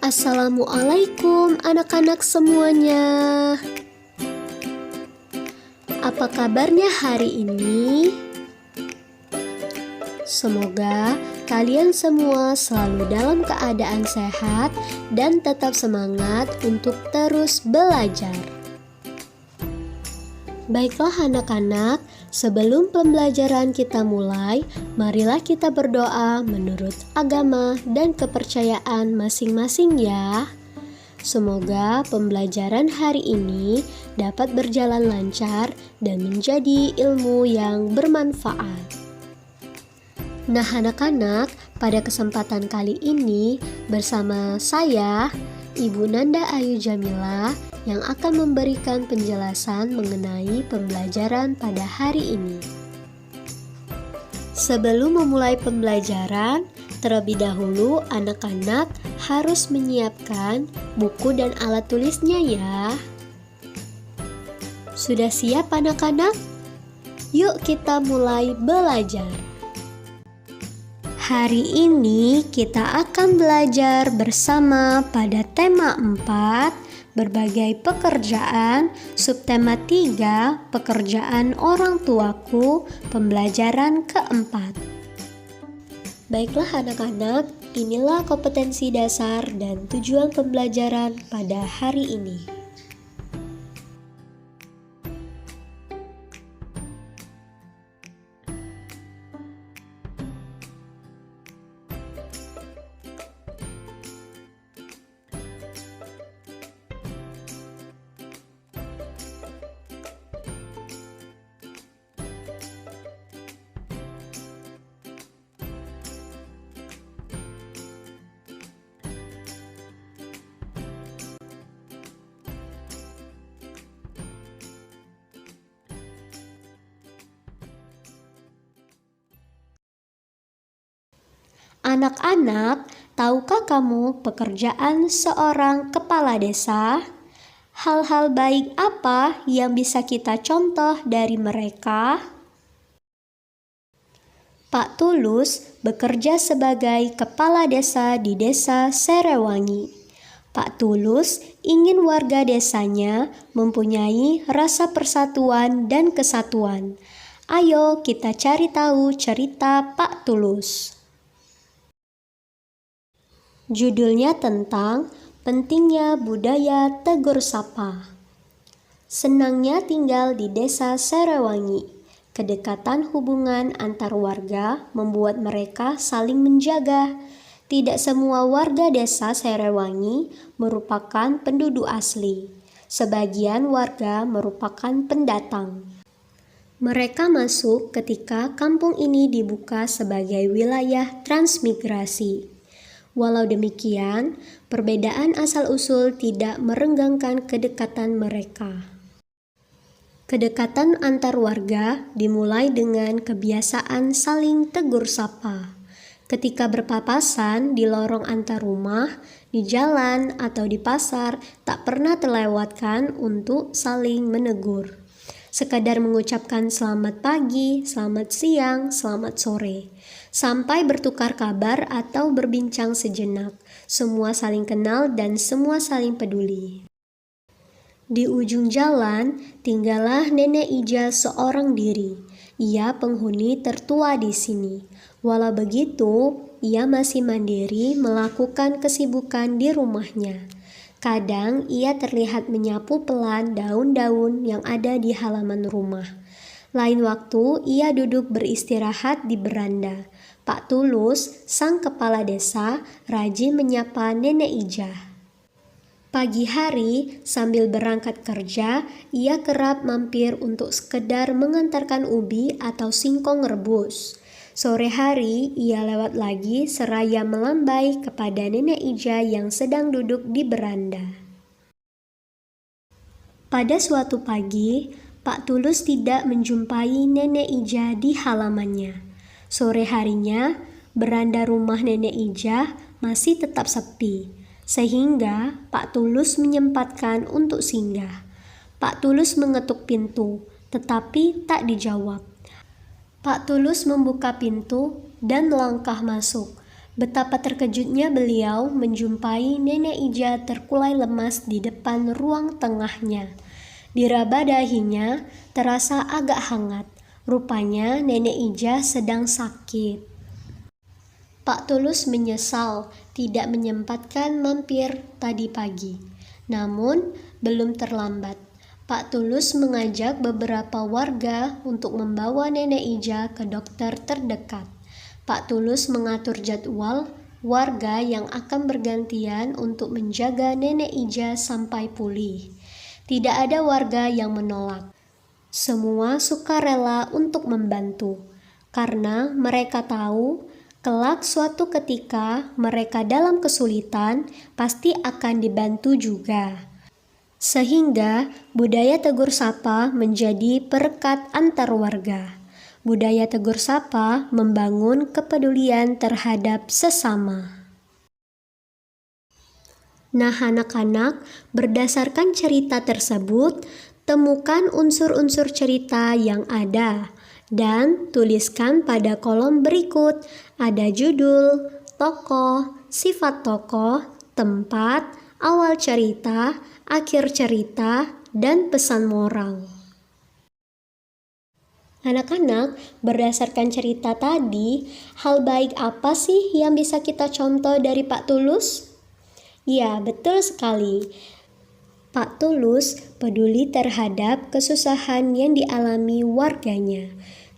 Assalamualaikum anak-anak semuanya. Apa kabarnya hari ini? Semoga kalian semua selalu dalam keadaan sehat dan tetap semangat untuk terus belajar. Baiklah anak-anak, sebelum pembelajaran kita mulai, marilah kita berdoa menurut agama dan kepercayaan masing-masing ya. Semoga pembelajaran hari ini dapat berjalan lancar dan menjadi ilmu yang bermanfaat. Nah anak-anak, pada kesempatan kali ini bersama saya, Ibu Nanda Ayu Jamila, yang akan memberikan penjelasan mengenai pembelajaran pada hari ini. Sebelum memulai pembelajaran, terlebih dahulu anak-anak harus menyiapkan buku dan alat tulisnya ya. Sudah siap anak-anak? Yuk kita mulai belajar. Hari ini kita akan belajar bersama pada tema 4, berbagai pekerjaan, subtema 3, pekerjaan orang tuaku, pembelajaran keempat. Baiklah anak-anak, inilah kompetensi dasar dan tujuan pembelajaran pada hari ini. Anak-anak, tahukah kamu pekerjaan seorang kepala desa? Hal-hal baik apa yang bisa kita contoh dari mereka? Pak Tulus bekerja sebagai kepala desa di desa Serewangi. Pak Tulus ingin warga desanya mempunyai rasa persatuan dan kesatuan. Ayo kita cari tahu cerita Pak Tulus. Judulnya tentang pentingnya budaya tegur sapa. Senangnya tinggal di desa Serewangi. Kedekatan hubungan antar warga membuat mereka saling menjaga. Tidak semua warga desa Serewangi merupakan penduduk asli. Sebagian warga merupakan pendatang. Mereka masuk ketika kampung ini dibuka sebagai wilayah transmigrasi. Walau demikian, perbedaan asal-usul tidak merenggangkan kedekatan mereka. Kedekatan antar warga dimulai dengan kebiasaan saling tegur sapa. Ketika berpapasan di lorong antar rumah, di jalan atau di pasar, tak pernah terlewatkan untuk saling menegur. Sekadar mengucapkan selamat pagi, selamat siang, selamat sore. Sampai bertukar kabar atau berbincang sejenak. Semua saling kenal dan semua saling peduli. Di ujung jalan, tinggallah Nenek Ija seorang diri. Ia penghuni tertua di sini. Walau begitu, ia masih mandiri melakukan kesibukan di rumahnya. Kadang ia terlihat menyapu pelan daun-daun yang ada di halaman rumah. Lain waktu ia duduk beristirahat di beranda. Pak Tulus, sang kepala desa, rajin menyapa Nenek Ija. Pagi hari, sambil berangkat kerja, ia kerap mampir untuk sekedar mengantarkan ubi atau singkong rebus. Sore hari, ia lewat lagi seraya melambai kepada Nenek Ija yang sedang duduk di beranda. Pada suatu pagi, Pak Tulus tidak menjumpai Nenek Ija di halamannya. Sore harinya, beranda rumah Nenek Ija masih tetap sepi, sehingga Pak Tulus menyempatkan untuk singgah. Pak Tulus mengetuk pintu, tetapi tak dijawab. Pak Tulus membuka pintu dan melangkah masuk. Betapa terkejutnya beliau menjumpai Nenek Ija terkulai lemas di depan ruang tengahnya. Diraba dahinya terasa agak hangat. Rupanya Nenek Ija sedang sakit. Pak Tulus menyesal tidak menyempatkan mampir tadi pagi. Namun, belum terlambat. Pak Tulus mengajak beberapa warga untuk membawa Nenek Ija ke dokter terdekat. Pak Tulus mengatur jadwal warga yang akan bergantian untuk menjaga Nenek Ija sampai pulih. Tidak ada warga yang menolak. Semua sukarela untuk membantu, karena mereka tahu kelak suatu ketika mereka dalam kesulitan pasti akan dibantu juga. Sehingga budaya tegur sapa menjadi perekat antar warga. Budaya tegur sapa membangun kepedulian terhadap sesama. Nah, anak-anak, berdasarkan cerita tersebut, temukan unsur-unsur cerita yang ada dan tuliskan pada kolom berikut. Ada judul, tokoh, sifat tokoh, tempat, awal cerita, akhir cerita, dan pesan moral. Anak-anak, berdasarkan cerita tadi, hal baik apa sih yang bisa kita contoh dari Pak Tulus? Ya, betul sekali. Pak Tulus peduli terhadap kesusahan yang dialami warganya.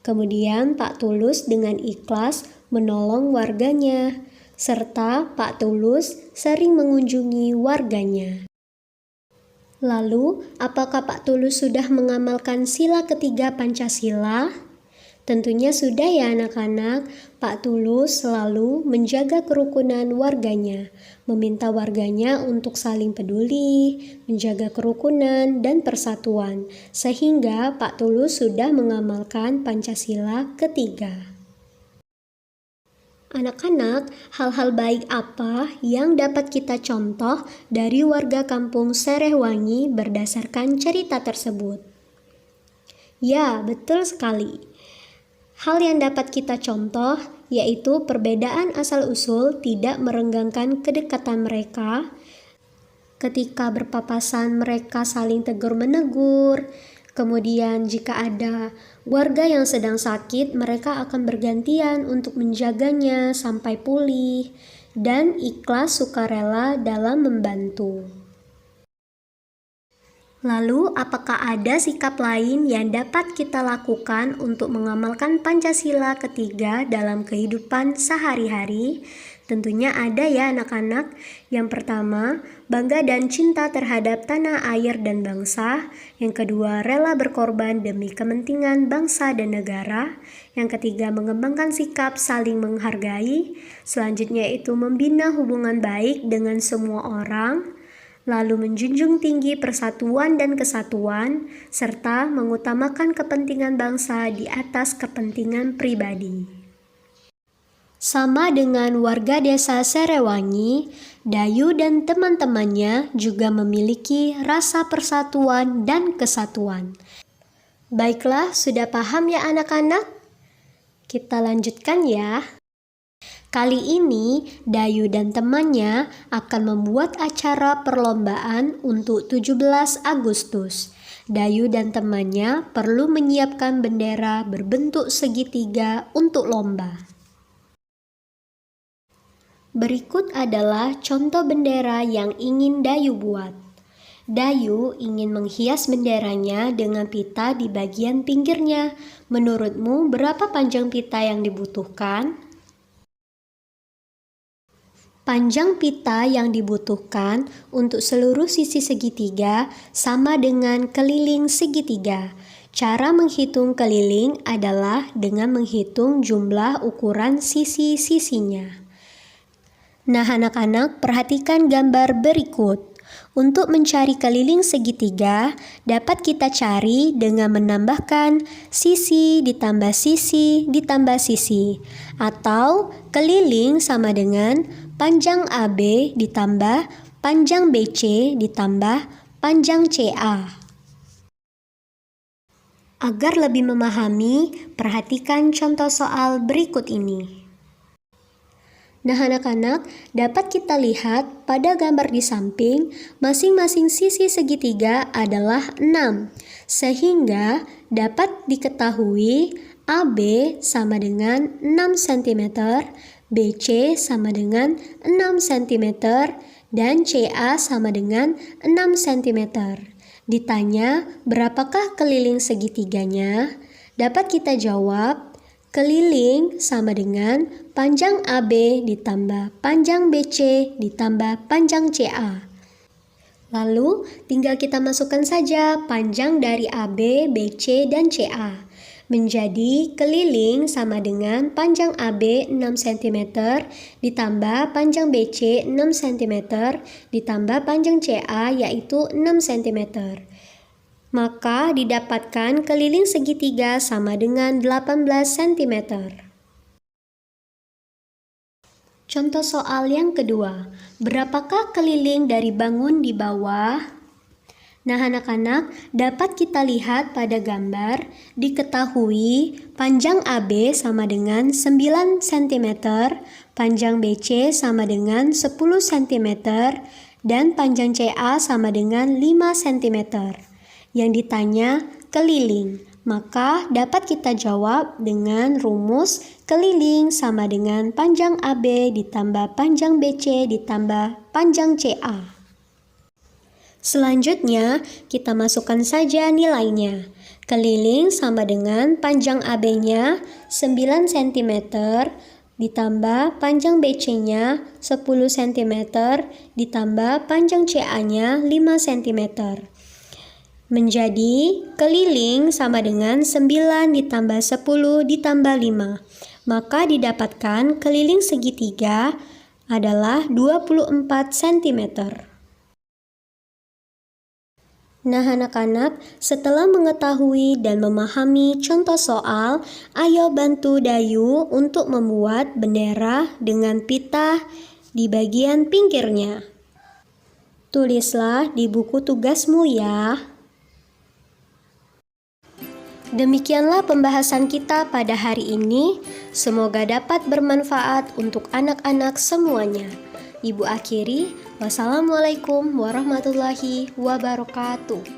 Kemudian Pak Tulus dengan ikhlas menolong warganya, serta Pak Tulus sering mengunjungi warganya. Lalu, apakah Pak Tulus sudah mengamalkan sila ketiga Pancasila? Tentunya sudah ya anak-anak. Pak Tulus selalu menjaga kerukunan warganya, meminta warganya untuk saling peduli, menjaga kerukunan dan persatuan, sehingga Pak Tulus sudah mengamalkan Pancasila ketiga. Anak-anak, hal-hal baik apa yang dapat kita contoh dari warga kampung Serehwangi berdasarkan cerita tersebut? Ya, betul sekali. Hal yang dapat kita contoh yaitu perbedaan asal-usul tidak merenggangkan kedekatan mereka. Ketika berpapasan mereka saling tegur-menegur. Kemudian jika ada warga yang sedang sakit, mereka akan bergantian untuk menjaganya sampai pulih dan ikhlas sukarela dalam membantu. Lalu, apakah ada sikap lain yang dapat kita lakukan untuk mengamalkan Pancasila ketiga dalam kehidupan sehari-hari? Tentunya ada ya anak-anak. Yang pertama, bangga dan cinta terhadap tanah air dan bangsa. Yang kedua, rela berkorban demi kepentingan bangsa dan negara. Yang ketiga, mengembangkan sikap saling menghargai. Selanjutnya itu membina hubungan baik dengan semua orang. Lalu menjunjung tinggi persatuan dan kesatuan, serta mengutamakan kepentingan bangsa di atas kepentingan pribadi. Sama dengan warga desa Serehwangi, Dayu dan teman-temannya juga memiliki rasa persatuan dan kesatuan. Baiklah, sudah paham ya anak-anak? Kita lanjutkan ya. Kali ini, Dayu dan temannya akan membuat acara perlombaan untuk 17 Agustus. Dayu dan temannya perlu menyiapkan bendera berbentuk segitiga untuk lomba. Berikut adalah contoh bendera yang ingin Dayu buat. Dayu ingin menghias benderanya dengan pita di bagian pinggirnya. Menurutmu berapa panjang pita yang dibutuhkan? Panjang pita yang dibutuhkan untuk seluruh sisi segitiga sama dengan keliling segitiga. Cara menghitung keliling adalah dengan menghitung jumlah ukuran sisi-sisinya. Nah anak-anak, perhatikan gambar berikut. Untuk mencari keliling segitiga, dapat kita cari dengan menambahkan sisi ditambah sisi ditambah sisi. Atau keliling sama dengan panjang AB ditambah panjang BC ditambah panjang CA. Agar lebih memahami, perhatikan contoh soal berikut ini. Nah, anak-anak, dapat kita lihat pada gambar di samping, masing-masing sisi segitiga adalah 6, sehingga dapat diketahui AB sama dengan 6 cm, BC sama dengan 6 cm, dan CA sama dengan 6 cm. Ditanya, berapakah keliling segitiganya? Dapat kita jawab, keliling sama dengan panjang AB ditambah panjang BC ditambah panjang CA. Lalu, tinggal kita masukkan saja panjang dari AB, BC, dan CA. Menjadi keliling sama dengan panjang AB 6 cm ditambah panjang BC 6 cm ditambah panjang CA yaitu 6 cm. Maka didapatkan keliling segitiga sama dengan 18 cm. Contoh soal yang kedua, berapakah keliling dari bangun di bawah? Nah, anak-anak, dapat kita lihat pada gambar, diketahui panjang AB sama dengan 9 cm, panjang BC sama dengan 10 cm, dan panjang CA sama dengan 5 cm. Yang ditanya keliling, maka dapat kita jawab dengan rumus keliling sama dengan panjang AB ditambah panjang BC ditambah panjang CA. Selanjutnya, kita masukkan saja nilainya. Keliling sama dengan panjang AB-nya 9 cm ditambah panjang BC-nya 10 cm ditambah panjang CA-nya 5 cm. Menjadi keliling sama dengan 9 ditambah 10 ditambah 5. Maka didapatkan keliling segitiga adalah 24 cm. Nah, anak-anak, setelah mengetahui dan memahami contoh soal, ayo bantu Dayu untuk membuat bendera dengan pita di bagian pinggirnya. Tulislah di buku tugasmu ya. Demikianlah pembahasan kita pada hari ini. Semoga dapat bermanfaat untuk anak-anak semuanya. Ibu akhiri, wassalamualaikum warahmatullahi wabarakatuh.